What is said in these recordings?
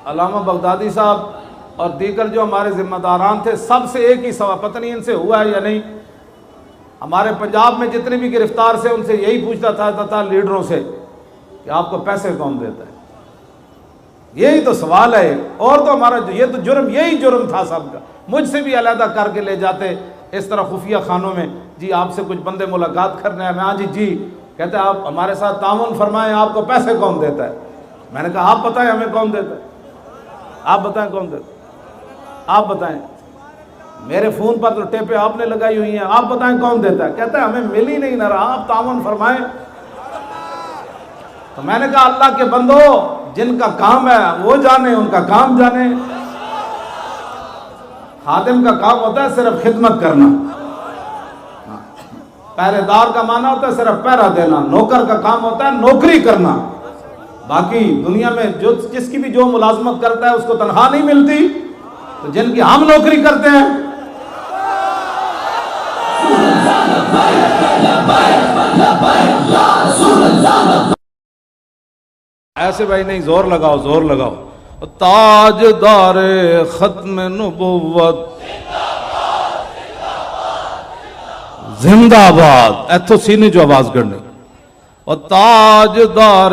علامہ بغدادی صاحب اور دیگر جو ہمارے ذمہ داران تھے، سب سے ایک ہی سوال، پتہ نہیں ان سے ہوا ہے یا نہیں، ہمارے پنجاب میں جتنے بھی گرفتار سے ان سے یہی پوچھتا تھا لیڈروں سے کہ آپ کو پیسے کون دیتا ہے؟ یہی تو سوال ہے، اور تو ہمارا یہ تو جرم، یہی جرم تھا سب کا۔ مجھ سے بھی علیحدہ کر کے لے جاتے اس طرح خفیہ خانوں میں، جی آپ سے کچھ بندے ملاقات کرنے ہیں، میں ہاں جی کہتے ہیں آپ ہمارے ساتھ تعاون فرمائیں، آپ کو پیسے کون دیتا ہے؟ میں نے کہا آپ بتائیں ہمیں کون دیتا ہے، آپ بتائیں کون دیتا ہے، آپ بتائیں، میرے فون پر تو ٹیپیں آپ نے لگائی ہوئی ہیں، آپ بتائیں کون دیتا ہے؟ کہتا ہے ہمیں مل ہی نہیں نہ رہا، آپ تعاون فرمائیں۔ تو میں نے کہا اللہ کے بندو، جن کا کام ہے وہ جانے، ان کا کام جانے۔ خادم کا کام ہوتا ہے صرف خدمت کرنا، پہرے دار کا معنی ہوتا ہے صرف پہرا دینا، نوکر کا کام ہوتا ہے نوکری کرنا۔ باقی دنیا میں جس کی بھی جو ملازمت کرتا ہے اس کو تنخواہ نہیں ملتی، تو جن کی ہم نوکری کرتے ہیں، ایسے بھائی نہیں، زور لگاؤ زور لگاؤ۔ تاجدار ختم نبوت زندہ باد، ایتھو سینے جو آواز کرنی، اور تاجدار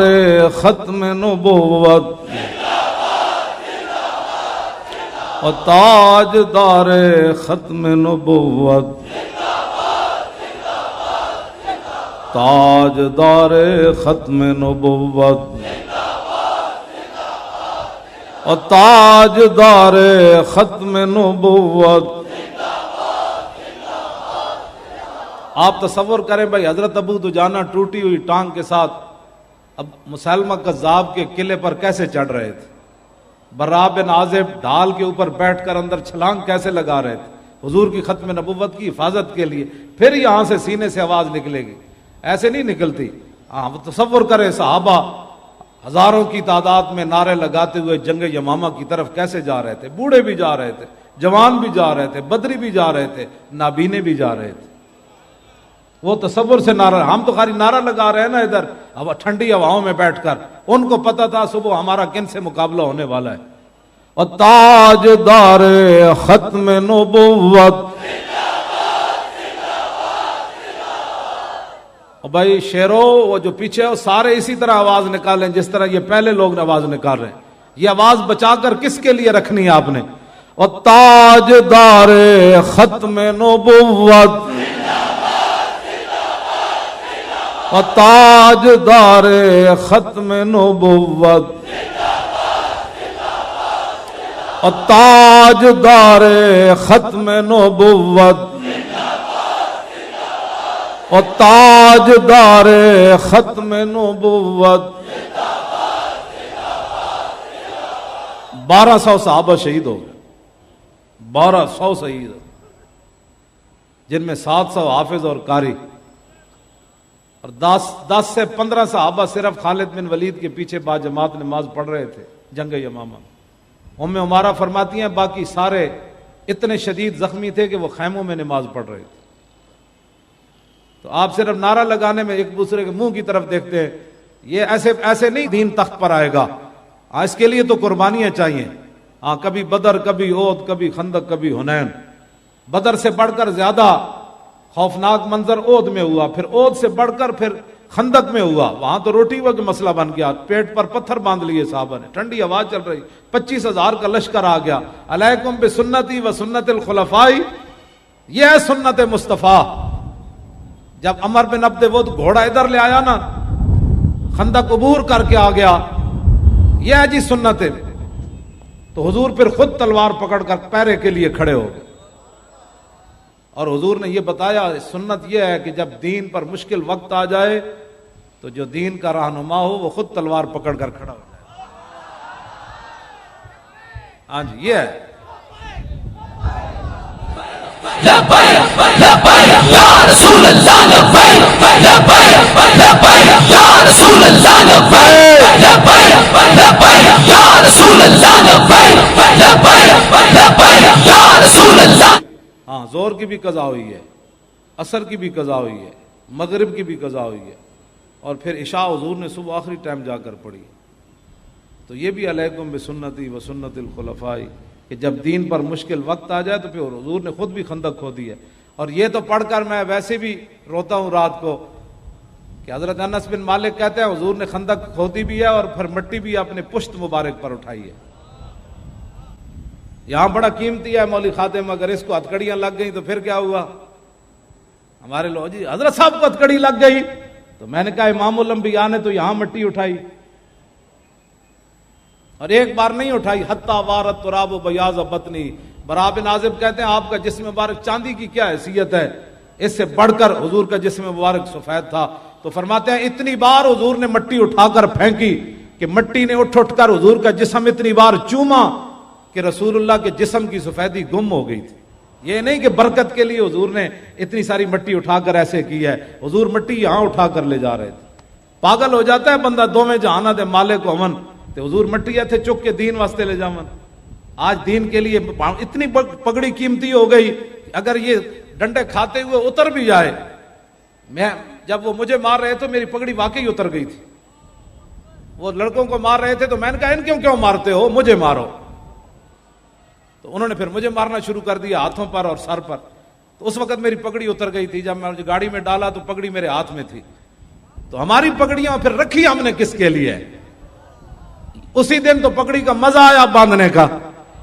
ختم نبوت، اور تاجدار ختم نبوت، تاجدار ختم نبوت، اور تاجدار ختم نبوت۔ آپ تصور کریں بھائی، حضرت ابو دجانہ ٹوٹی ہوئی ٹانگ کے ساتھ اب مسلمہ کذاب کے قلعے پر کیسے چڑھ رہے تھے، برا بن عازب ڈھال کے اوپر بیٹھ کر اندر چھلانگ کیسے لگا رہے تھے حضور کی ختم نبوت کی حفاظت کے لیے، پھر یہاں سے سینے سے آواز نکلے گی، ایسے نہیں نکلتی۔ تصور کریں صحابہ ہزاروں کی تعداد میں نعرے لگاتے ہوئے جنگ یمامہ کی طرف کیسے جا رہے تھے، بوڑھے بھی جا رہے تھے، جوان بھی جا رہے تھے، بدری بھی جا رہے تھے، نابینے بھی جا رہے تھے۔ وہ تصور سے نعرہ، ہم تو خالی نعرہ لگا رہے ہیں نا ادھر اب ٹھنڈی ہواؤں میں بیٹھ کر، ان کو پتا تھا صبح ہمارا کن سے مقابلہ ہونے والا ہے۔ اور تاجدار ختم نبوت، اور بھائی شیرو وہ جو پیچھے وہ سارے اسی طرح آواز نکالیں جس طرح یہ پہلے لوگ آواز نکال رہے ہیں۔ یہ آواز بچا کر کس کے لیے رکھنی ہے آپ نے؟ اور تاجدار ختم نبوت، اور تاجدار ختم نبوت، اور تاجدار ختم نبوت، اور تاجدار ختم نبوت۔ 1200 صحابہ شہید ہو گئے، 1200 شہید، جن میں 700 حافظ اور قاری، اور 10 سے 15 صحابہ صرف خالد بن ولید کے پیچھے با جماعت نماز پڑھ رہے تھے جنگ یمامہ۔ ام عمارہ فرماتی ہیں باقی سارے اتنے شدید زخمی تھے کہ وہ خیموں میں نماز پڑھ رہے تھے۔ تو آپ صرف نعرہ لگانے میں ایک دوسرے کے منہ کی طرف دیکھتے ہیں، یہ ایسے نہیں دین تخت پر آئے گا، اس کے لیے تو قربانیاں چاہیے۔ کبھی بدر، کبھی احد، کبھی خندق، کبھی حنین۔ بدر سے بڑھ کر زیادہ خوفناک منظر احد میں ہوا، پھر احد سے بڑھ کر پھر خندق میں ہوا، وہاں تو روٹی کا مسئلہ بن گیا، پیٹ پر پتھر باندھ لیے صحابہ نے، ٹھنڈی ہوا چل رہی، 25,000 کا لشکر آ گیا۔ علیکم بسنتی و سنت الخلفاء، یہ ہے سنت مصطفیٰ۔ جب عمر بن عبد ود گھوڑا ادھر لے آیا نا، خندق عبور کر کے آ گیا، یہ ہے جی سنت، تو حضور پھر خود تلوار پکڑ کر پہرے کے لیے کھڑے ہو گئے۔ اور حضور نے یہ بتایا سنت یہ ہے کہ جب دین پر مشکل وقت آ جائے تو جو دین کا رہنما ہو وہ خود تلوار پکڑ کر کھڑا ہو جائے۔ ہاں جی یہ ہے۔ ہاں زور کی بھی قضا ہوئی ہے، عصر کی بھی قضا ہوئی ہے، مغرب کی بھی قضا ہوئی ہے، اور پھر عشاء حضور نے صبح آخری ٹائم جا کر پڑھی۔ تو یہ بھی علیکم بسنتی و سنت الخلفاء کہ جب دین پر مشکل وقت آ جائے تو پھر حضور نے خود بھی خندق کھودی ہے. اور یہ تو پڑھ کر میں ویسے بھی روتا ہوں رات کو کہ حضرت انس بن مالک کہتے ہیں حضور نے خندق کھودی بھی ہے اور پھر مٹی بھی اپنے پشت مبارک پر اٹھائی ہے. یہاں بڑا قیمتی ہے مولوی خاتم، اگر اس کو ہتکڑیاں لگ گئیں تو پھر کیا ہوا؟ ہمارے لوگ جی حضرت صاحب کو ہتکڑی لگ گئی، تو میں نے کہا امام الانبیاء نے تو یہاں مٹی اٹھائی اور ایک بار نہیں اٹھائی. حتی وارت تراب و بیاض بطنی. برا بن عازب کہتے ہیں آپ کا جسم مبارک چاندی کی کیا حیثیت ہے، اس سے بڑھ کر حضور کا جسم مبارک سفید تھا. تو فرماتے ہیں اتنی بار حضور نے مٹی اٹھا کر پھینکی کہ مٹی نے اٹھ کر حضور کا جسم اتنی بار چوما کہ رسول اللہ کے جسم کی سفیدی گم ہو گئی تھی. یہ نہیں کہ برکت کے لیے حضور نے اتنی ساری مٹی اٹھا کر ایسے کی ہے، حضور مٹی یہاں اٹھا کر لے جا رہے تھے. پاگل ہو جاتا ہے بندہ دو میں جہانا دے مالک کو امن، تو حضور مٹی تھے چک کے دین واسطے لے جامن. آج دین کے لیے اتنی پگڑی قیمتی ہو گئی، اگر یہ ڈنڈے کھاتے ہوئے اتر بھی جائے. میں جب وہ مجھے مار رہے تھے میری پگڑی واقعی اتر گئی تھی. وہ لڑکوں کو مار رہے تھے تو میں نے کہا ان کیوں مارتے ہو، مجھے مارو. تو انہوں نے پھر مجھے مارنا شروع کر دیا ہاتھوں پر اور سر پر. تو اس وقت میری پگڑی اتر گئی تھی. جب میں گاڑی میں ڈالا تو پگڑی میرے ہاتھ میں تھی. تو ہماری پگڑیاں پھر رکھی ہم نے کس کے لیے؟ اسی دن تو پگڑی کا مزہ آیا باندھنے کا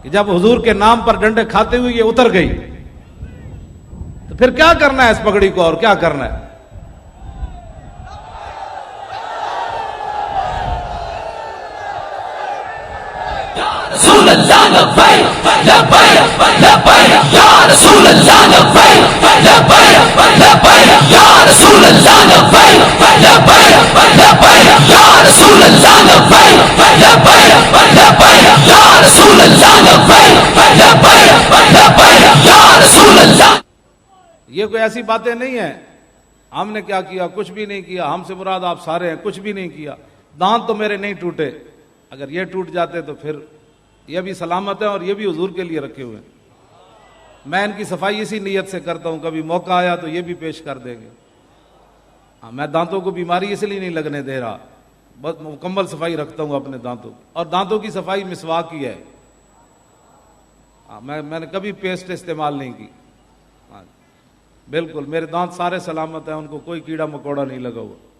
کہ جب حضور کے نام پر ڈنڈے کھاتے ہوئے یہ اتر گئی تو پھر کیا کرنا ہے اس پگڑی کو، اور کیا کرنا ہے؟ رسول اللہ لبیک لبیک لبیک یا رسول اللہ لبیک لبیک لبیک یا رسول اللہ لبیک لبیک لبیک یا رسول اللہ لبیک لبیک لبیک یا رسول اللہ لبیک لبیک لبیک یا رسول اللہ. یہ کوئی ایسی باتیں نہیں ہیں ہم نے کیا کیا، کچھ بھی نہیں کیا، ہم سے مراد آپ سارے ہیں، کچھ بھی نہیں کیا. دانت تو میرے نہیں ٹوٹے، اگر یہ ٹوٹ جاتے تو پھر یہ بھی سلامت ہے اور یہ بھی حضور کے لیے رکھے ہوئے ہیں. میں ان کی صفائی اسی نیت سے کرتا ہوں، کبھی موقع آیا تو یہ بھی پیش کر دیں گے. میں دانتوں کو بیماری اس لیے نہیں لگنے دے رہا، بس مکمل صفائی رکھتا ہوں اپنے دانتوں کی. اور دانتوں کی صفائی مسواک کی ہے. میں نے کبھی پیسٹ استعمال نہیں کی. بالکل میرے دانت سارے سلامت ہیں، ان کو کوئی کیڑا مکوڑا نہیں لگا ہوا.